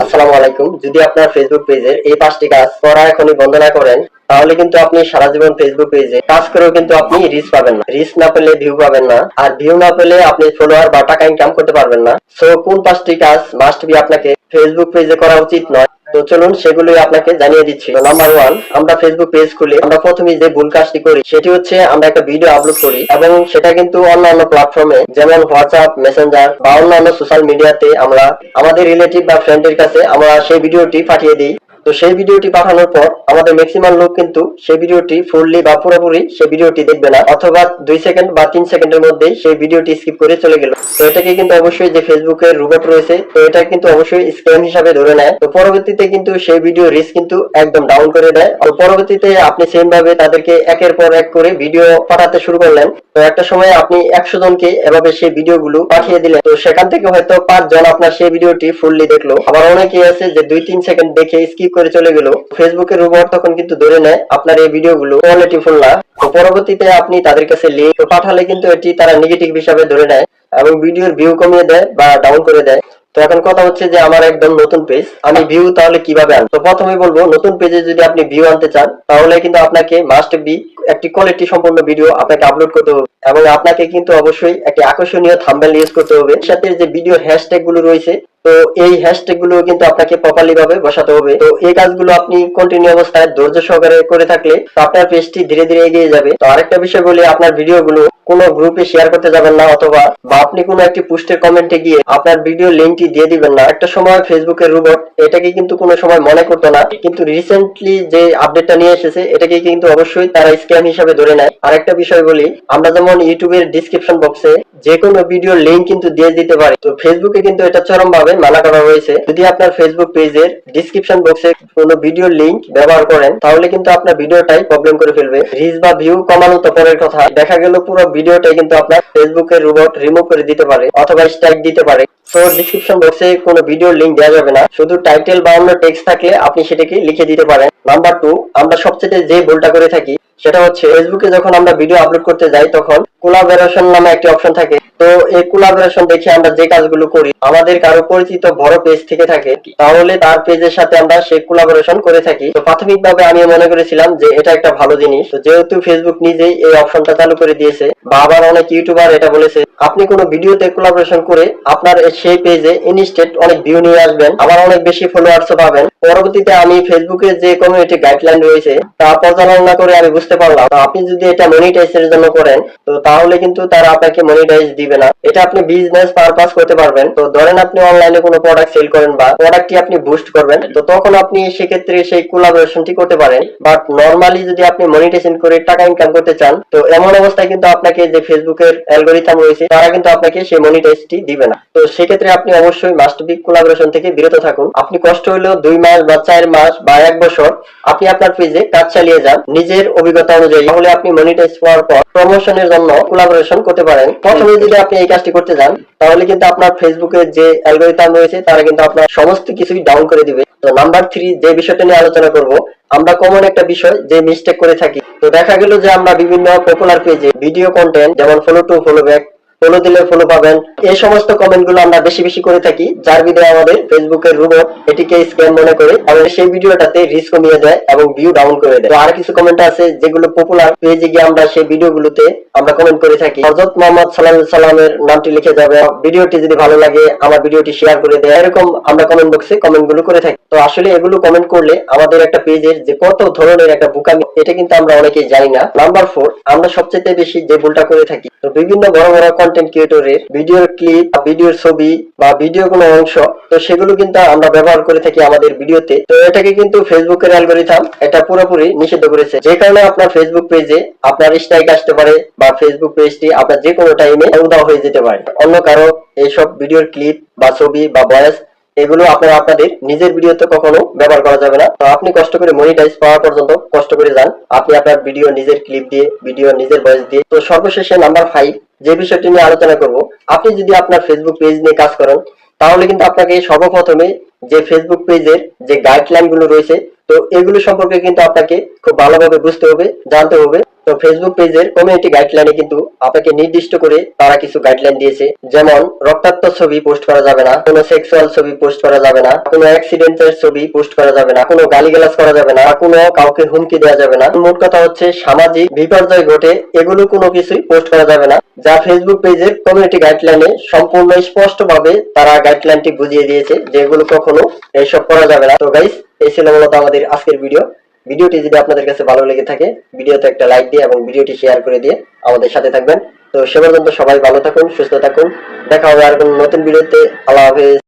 আসসালামু আলাইকুম। যদি আপনার ফেসবুক পেজের এই 5টি কাজ করা এখনই বন্ধ না করেন, তাহলে কিন্তু আপনি সারা জীবন ফেসবুক পেজে কাজ করেও কিন্তু আপনি রিচ পাবেন না। রিচ না পেলে ভিউ পাবেন না, আর ভিউ না পেলে আপনি ফলোয়ার বা টাকা ইনকাম করতে পারবেন না। সো কোন 5টি কাজ মাস্ট বি আপনাকে ফেসবুক পেজে করা উচিত নয়, তো চলুন সেগুলোই আপনাকে জানিয়ে দিচ্ছি। নাম্বার 1, আমরা ফেসবুক পেজ খুলে আমরা প্রথমেই যে ভুল কাজটি করি সেটি হচ্ছে আমরা একটা ভিডিও আপলোড করি এবং সেটা কিন্তু অন্যান্য প্ল্যাটফর্মে যেমন হোয়াটসঅ্যাপ, মেসেঞ্জার বা অন্যান্য সোশ্যাল মিডিয়াতে আমরা আমাদের রিলেটিভ বা ফ্রেন্ডের কাছে আমরা সেই ভিডিওটি পাঠিয়ে দিই। তো সেই ভিডিওটি পাঠানোর পর আমাদের ম্যাক্সিমাম লোক কিন্তু সেই ভিডিওটি ফুললি বা পুরোপুরি সেই ভিডিওটি দেখবে না, অথবা 2 সেকেন্ড বা 3 সেকেন্ডের মধ্যেই সেই ভিডিওটি স্কিপ করে চলে গেল। তো এটাকে কিন্তু অবশ্যই যে ফেসবুকের রোবট রয়েছে, তো এটা কিন্তু অবশ্যই স্ক্যাম হিসাবে ধরে নেয়। তো পরবর্তীতে কিন্তু সেই ভিডিও রিচ কিন্তু একদম ডাউন করে দেয়। তো পরবর্তীতে আপনি সেম ভাবে তাদেরকে একের পর এক করে ভিডিও পাঠাতে শুরু করলেন। তো একটা সময় আপনি 100 জনকে এভাবে সেই ভিডিওগুলো পাঠিয়ে দিলেন। তো সেখান থেকে হয়তো 5 জন আপনার সেই ভিডিওটি ফুললি দেখলো, আবার অনেকেই আছে যে 2-3 সেকেন্ড দেখে স্কিপ করে চলে গেল। ফেসবুকের রোবট তখন কিন্তু ধরে নেয় আপনার এই ভিডিওগুলো কোয়ালিটিফুল না। তো পরবর্তীতে আপনি তাদের কাছে লিংক পাঠালে কিন্তু এটি তারা নেগেটিভ হিসাবে ধরে নেয় এবং ভিডিওর ভিউ কমিয়ে দেয় বা ডাউন করে দেয়। তো এখন কথা হচ্ছে যে আমার একদম নতুন পেজ, আমি ভিউ তাহলে কিভাবে আনবো? তো প্রথমে বলবো, নতুন পেজে যদি আপনি ভিউ আনতে চান তাহলে কিন্তু আপনাকে মাস্ট বি একটি কোয়ালিটি সম্পন্ন ভিডিও আপনাকে আপলোড করতে হবে এবং আপনাকে কিন্তু অবশ্যই একটি আকর্ষণীয় থাম্বনেল ইউজ করতে হবে। সাথে যে ভিডিও হ্যাশট্যাগ গুলো রয়েছে, তো এই হ্যাশট্যাগ গুলো কিন্তু আপনাকে প্রপারলি ভাবে বসাতে হবে। তো এই কাজগুলো আপনি কন্টিনিউ অবস্থায় ধৈর্য সহকারে করে থাকলে আপনার পেজটি ধীরে ধীরে এগিয়ে যাবে। তো আরেকটা বিষয় বলি, আপনার ভিডিওগুলো কোনো গ্রুপে শেয়ার করতে যাবেন না, অথবা বা আপনি কোনো একটি পোস্টের কমেন্টে গিয়ে আপনার ভিডিও লিংকটি দিয়ে দিবেন না। একটা সময় ফেসবুকের রোবট এটাকে কিন্তু কোনো সময় মনে করতো না, কিন্তু রিসেন্টলি যে আপডেটটা নিয়ে এসেছে এটাকে কিন্তু অবশ্যই তারা স্ক্যাম হিসাবে ধরে নেয়। আরেকটা বিষয় বলি, আমরা যেমন ইউটিউবের ডিসক্রিপশন বক্সে যে কোনো ভিডিও লিংক কিন্তু দিয়ে দিতে পারি, তো ফেসবুকে কিন্তু এটা চরম ভাবে মানা করা হয়েছে। যদি আপনার ফেসবুক পেজের ডিসক্রিপশন বক্সে কোনো ভিডিও লিংক ব্যবহার করেন তাহলে কিন্তু আপনার ভিডিওটাই প্রবলেম করে ফেলবে। রিচ বা ভিউ কমানো তো পরের কথা, দেখা গেল পুরো ভিডিওটাই কিন্তু আপনার ফেসবুকের রোবট রিমুভ করে দিতে পারে অথবা স্ট্রাইক দিতে পারে। তো ডিসক্রিপশন বক্সে কোনো ভিডিও লিংক দেওয়া যাবে না, শুধু টাইটেল বা অন্য টেক্সট থাকলে আপনি সেটাকে লিখে দিতে পারেন। নাম্বার 2, আমরা সবচেয়ে যে ভুলটা করে থাকি সেটা হচ্ছে ফেসবুকে যখন আমরা ভিডিও আপলোড করতে যাই তখন কোলাবোরেশন নামে একটি অপশন থাকে। তো এই কোলাবোরেশন দেখে আমরা যে কাজগুলো করি, আমাদের কারো পরিচিত বড় পেজ থেকে থাকে তাহলে তার পেজের সাথে আমরা সেই কোলাবোরেশন করে থাকি। তো প্রাথমিকভাবে আমি মনে করেছিলাম যে এটা একটা ভালো জিনিস, তো যেহেতু ফেসবুক নিজেই এই অপশনটা চালু করে দিয়েছে বা আবার অনেক ইউটিউবার এটা বলেছে, আপনি কোনো ভিডিওতে কোলাবোরেশন করে আপনার সেই পেজে ইনস্ট্যান্ট অনেক ভিউ নিয়ে আসবেন, আবার অনেক বেশি ফলোয়ার্সও পাবেন। পরবর্তীতে আমি ফেসবুকের যে কমিউনিটি গাইডলাইন রয়েছে তা পর্যালোচনা করে আমি বুঝতে পারলাম আপনি যদি এটা মনিটাইজের জন্য করেন তো তাহলে কিন্তু তারা আপনাকে মনিটাইজ দিবে না। এটা আপনি বিজনেস পারপাস করতে পারবেন। তো ধরেন আপনি অনলাইনে কোনো প্রোডাক্ট সেল করেন বা প্রোডাক্টটি আপনি বুস্ট করবেন, তো তখন আপনি সেক্ষেত্রে সেই কোলাবোরেশনটি করতে পারেন। বাট নরমালি যদি আপনি মনিটাইজেশন করে টাকা ইনকাম করতে চান, তো এমন অবস্থায় কিন্তু আপনাকে যে ফেসবুকের অ্যালগরিথম রয়েছে তারা কিন্তু আপনাকে সেই মনিটাইজটি দিবে না। তো সেক্ষেত্রে আপনি অবশ্যই মাস্ট বি কোলাবোরেশন থেকে বিরত থাকুন। আপনি কষ্ট হলেও 2 মাস বা 4 মাস বা 1 বছর আপনি আপনার পেজে কাজ চালিয়ে যান নিজের অভিজ্ঞতা অনুযায়ী, তাহলে আপনি মনিটাইজ পাওয়ার পর প্রমোশনের জন্য কোলাবোরেশন করতে পারেন। প্রথমে যদি আপনি এই কাজটি করতে যান তাহলে কিন্তু আপনার ফেসবুকের যে অ্যালগরিথম রয়েছে তারা কিন্তু আপনার সমস্ত কিছুই ডাউন করে দিবে। তো নাম্বার 3, যে বিষয়টা নিয়ে আলোচনা করব, আমরা কমন একটা বিষয় যে মিস্টেক করে থাকি। তো দেখা গেল যে আমরা বিভিন্ন পপুলার পেজে ভিডিও কন্টেন্ট যেমন follow to follow back, follow দিলে ফলো পাবেন, এই সমস্ত কমেন্ট গুলো আমরা বেশি বেশি করে থাকি, যার ভিডিও আমাদের ফেসবুকের রোবট এটিকে স্ক্যাম মনে করে এবং সেই ভিডিওটাতে রিচ কমিয়ে দেয় এবং ভিউ ডাউন করে দেয়। তো আর কিছু কমেন্ট আছে যেগুলো পপুলার পেজে গিয়ে আমরা সেই ভিডিওগুলোতে আমরা কমেন্ট করে থাকি। হযরত মুহাম্মদ সাল্লাল্লাহু আলাইহি সাল্লামের নামটি লিখে যাবে, ভিডিওটি যদি ভালো লাগে আমার ভিডিওটি শেয়ার করে দেয়, এরকম আমরা কমেন্ট বক্সে কমেন্ট গুলো করে থাকি। তো আসলে এগুলো কমেন্ট করলে আমাদের একটা পেজের যে কত ধরনের একটা বোকামি এটা কিন্তু আমরা অনেকেই জানি না। নাম্বার 4, আমরা সবচেয়ে বেশি যে ভুলটা করে থাকি, তো বিভিন্ন বড় বড় কন্টেন্ট ক্রিয়েটরের ভিডিওর ক্লিপ, ভিডিওর ছবি বা ভিডিও কোনো অংশ, তো সেগুলো কিন্তু আমরা ব্যবহার করে থাকি আমাদের ভিডিওতে। তো এটাকে কিন্তু ফেসবুকের অ্যালগরিথম এটা পুরোপুরি নিষিদ্ধ করেছে, যে কারণে আপনার ফেসবুক পেজে আপনার স্ট্রাইক আসতে পারে বা ফেসবুক পেজটি আপনার যে কোনো টাইমে উধাও হয়ে যেতে পারে। অন্য কারো এইসব ভিডিওর ক্লিপ বা ছবি বা ভয়েস এগুলো আপনাদের নিজের ভিডিওতে কখনো ব্যবহার করা যাবে না। তো আপনি কষ্ট করে মনিটাইজ পাওয়া পর্যন্ত কষ্ট করে যান, আপনি আপনার ভিডিও নিজের ক্লিপ দিয়ে, ভিডিও নিজের ভয়েস দিয়ে। তো সর্বশেষে নাম্বার 5, যে বিষয়টি নিয়ে আলোচনা করব, আপনি যদি আপনার ফেসবুক পেজ নিয়ে কাজ করেন তাহলে কিন্তু আপনাকে সর্বপ্রথমে যে ফেসবুক পেজের যে গাইডলাইন গুলো রয়েছে তো এগুলো সম্পর্কে কিন্তু আপনাকে খুব ভালোভাবে বুঝতে হবে, জানতে হবে। তো ফেসবুক পেজের কমিউনিটি গাইডলাইনে কিন্তু আপনাকে নির্দিষ্ট করে তারা কিছু গাইডলাইন দিয়েছে, যেমন রক্তাক্ত ছবি পোস্ট করা যাবে না, কোনো সেক্সুয়াল ছবি পোস্ট করা যাবে না, কোনো অ্যাক্সিডেন্টের ছবি পোস্ট করা যাবে না, কোনো গালিগালাজ করা যাবে না, কোনো কাউকে হুমকি দেওয়া যাবে না। মোট কথা হচ্ছে সামাজিক বিপর্যয় ঘটে এগুলো কোনো কিছুই পোস্ট করা যাবে না, যা ফেসবুক পেজের কমিউনিটি গাইডলাইনে সম্পূর্ণ স্পষ্ট ভাবে তারা গাইডলাইনটি বুঝিয়ে দিয়েছে যে এগুলো কখনো এইসব করা যাবে না। তো গাইস, এই ছিল মূলত আমাদের আজকের ভিডিওটি যদি আপনাদের কাছে ভালো লেগে থাকে ভিডিওতে একটা লাইক দিয়ে এবং ভিডিওটি শেয়ার করে দিয়ে আমাদের সাথে থাকবেন। তো সে পর্যন্ত সবাই ভালো থাকুন, সুস্থ থাকুন, দেখা হবে আর কোন নতুন ভিডিওতে। আল্লাহ হাফেজ।